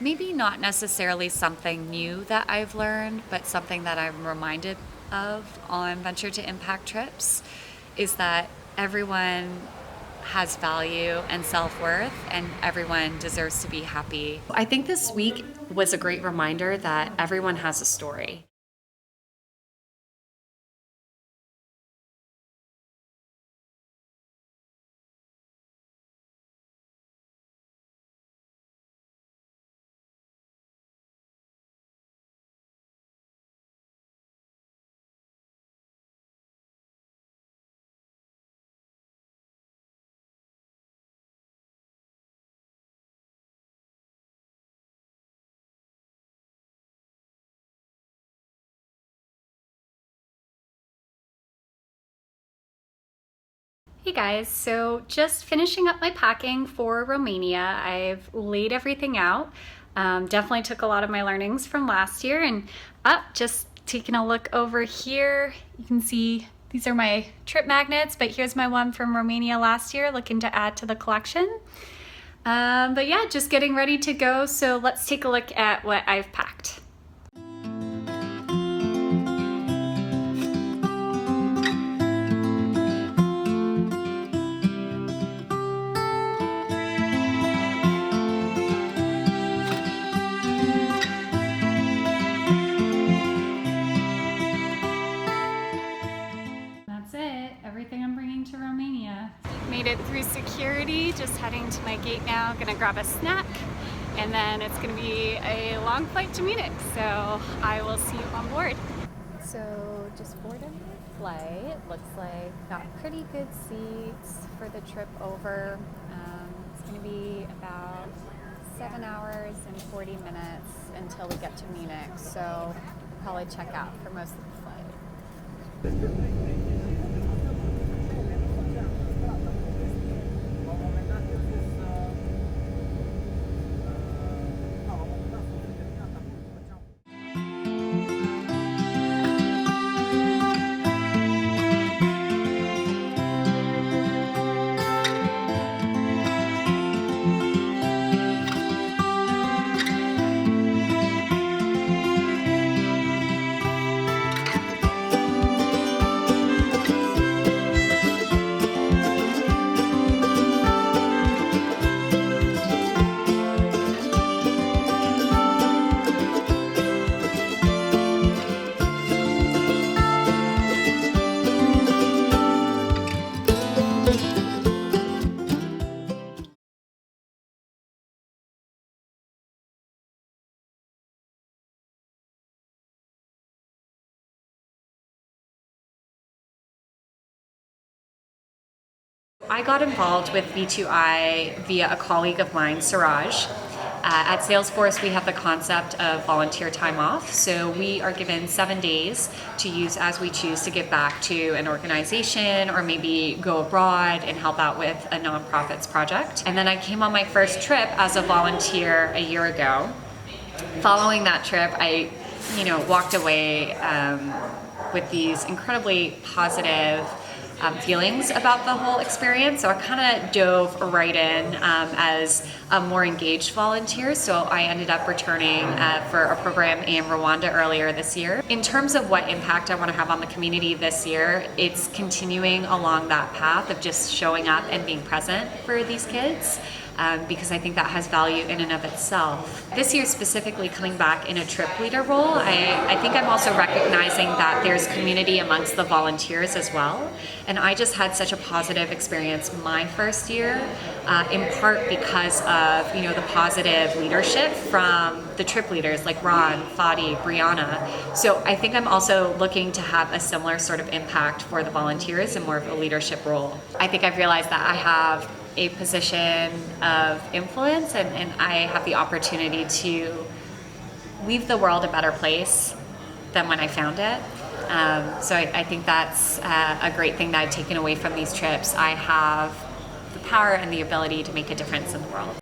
Maybe not necessarily something new that I've learned, but something that I'm reminded of on Venture to Impact trips is that everyone has value and self-worth and everyone deserves to be happy. I think this week was a great reminder that everyone has a story. Hey guys, so just finishing up my packing for Romania. I've laid everything out. Definitely took a lot of my learnings from last year, and just taking a look over here. You can see these are my trip magnets, but here's my one from Romania last year, looking to add to the collection. But yeah, just getting ready to go. So let's take a look at what I've packed. That's it, everything I'm bringing to Romania. Made it through security, just heading to my gate now. Gonna grab a snack, and then it's gonna be a long flight to Munich, so I will see you on board. So just boarded my flight. Looks like got pretty good seats for the trip over. It's going to be about 7 hours and 40 minutes until we get to Munich. So we'll probably check out for most of the flight. I got involved with V2I via a colleague of mine, Suraj. At Salesforce, we have the concept of volunteer time off. So we are given 7 days to use as we choose to give back to an organization or maybe go abroad and help out with a nonprofits project. And then I came on my first trip as a volunteer a year ago. Following that trip, I walked away with these incredibly positive feelings about the whole experience. So I kind of dove right in as a more engaged volunteer. So I ended up returning for a program in Rwanda earlier this year. In terms of what impact I want to have on the community this year, it's continuing along that path of just showing up and being present for these kids. Because I think that has value in and of itself. This year specifically, coming back in a trip leader role, I think I'm also recognizing that there's community amongst the volunteers as well. And I just had such a positive experience my first year, in part because of the positive leadership from the trip leaders like Ron, Fadi, Brianna. So I think I'm also looking to have a similar sort of impact for the volunteers in more of a leadership role. I think I've realized that I have a position of influence and I have the opportunity to leave the world a better place than when I found it. So I think that's a great thing that I've taken away from these trips. I have the power and the ability to make a difference in the world.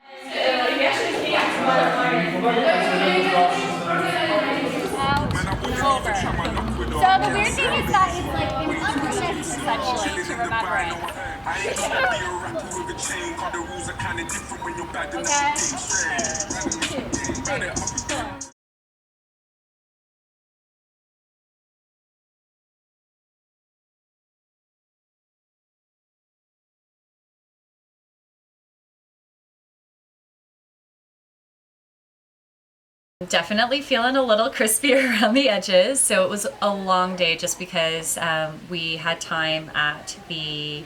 So the weird thing is that it's like in unprotected essentially to remember it. Definitely feeling a little crispy around the edges. So it was a long day just because we had time at the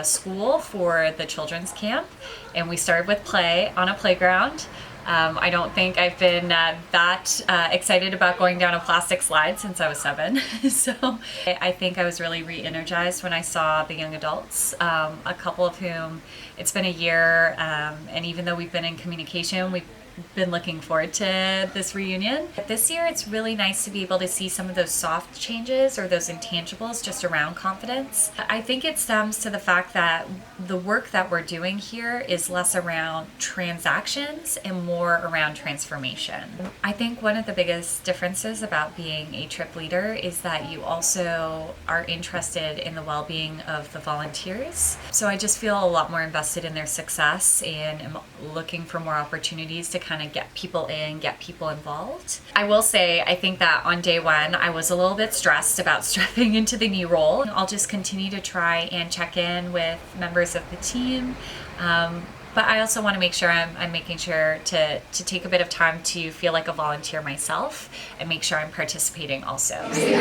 school for the children's camp, and we started with play on a playground. I don't think I've been that excited about going down a plastic slide since I was 7. So I think I was really re-energized when I saw the young adults, a couple of whom it's been a year, and even though we've been in communication, we've been looking forward to this reunion. This year it's really nice to be able to see some of those soft changes or those intangibles just around confidence. I think it stems to the fact that the work that we're doing here is less around transactions and more around transformation. I think one of the biggest differences about being a trip leader is that you also are interested in the well-being of the volunteers. So I just feel a lot more invested in their success and am looking for more opportunities to kind of get people in, get people involved. I will say, I think that on day 1, I was a little bit stressed about stepping into the new role. I'll just continue to try and check in with members of the team. But I also want to make sure I'm making sure to take a bit of time to feel like a volunteer myself and make sure I'm participating also. Good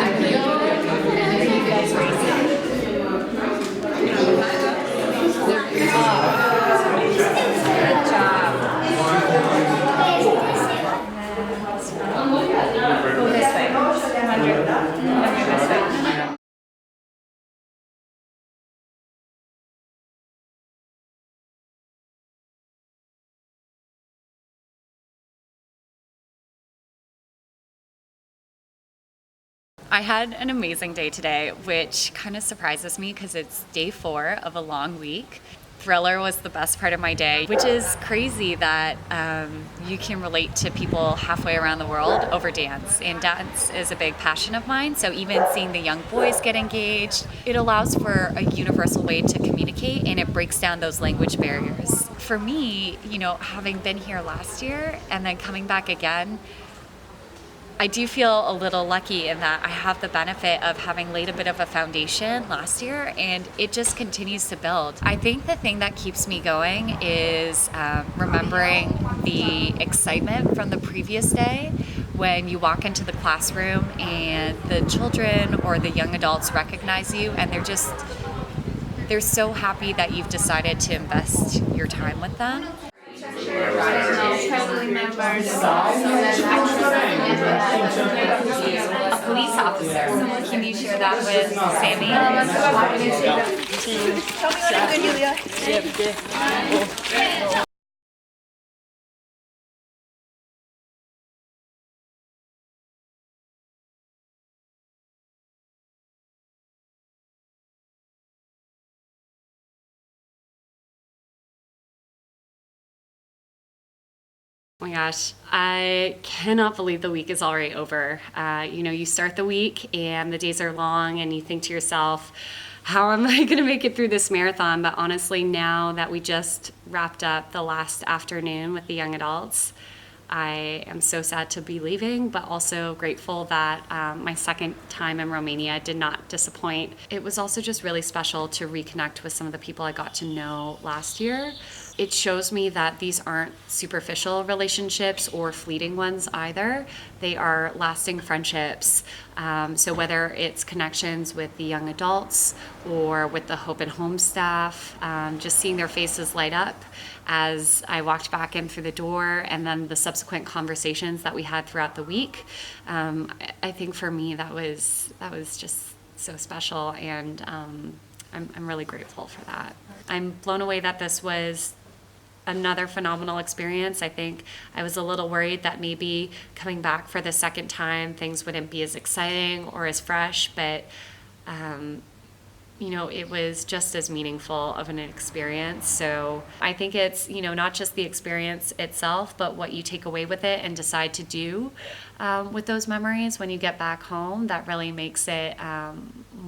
job. Go this way. This way. I had an amazing day today, which kind of surprises me because it's day 4 of a long week. Thriller was the best part of my day, which is crazy that you can relate to people halfway around the world over dance. And dance is a big passion of mine, so even seeing the young boys get engaged, it allows for a universal way to communicate and it breaks down those language barriers. For me, having been here last year and then coming back again, I do feel a little lucky in that I have the benefit of having laid a bit of a foundation last year, and it just continues to build. I think the thing that keeps me going is remembering the excitement from the previous day when you walk into the classroom and the children or the young adults recognize you, and they're so happy that you've decided to invest your time with them. A police officer. Can you share that with Sammy? Tell me when it's good, Julia. Oh my gosh, I cannot believe the week is already over. You start the week and the days are long and you think to yourself, how am I gonna make it through this marathon? But honestly, now that we just wrapped up the last afternoon with the young adults, I am so sad to be leaving, but also grateful that my second time in Romania did not disappoint. It was also just really special to reconnect with some of the people I got to know last year. It shows me that these aren't superficial relationships or fleeting ones either. They are lasting friendships. So whether it's connections with the young adults or with the Hope and Home staff, just seeing their faces light up as I walked back in through the door, and then the subsequent conversations that we had throughout the week, I think for me that was just so special, and I'm really grateful for that. I'm blown away that this was another phenomenal experience. I think I was a little worried that maybe coming back for the second time things wouldn't be as exciting or as fresh, but it was just as meaningful of an experience. So I think it's, not just the experience itself, but what you take away with it and decide to do with those memories when you get back home that really makes it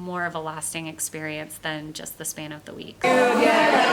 more of a lasting experience than just the span of the week. Yeah.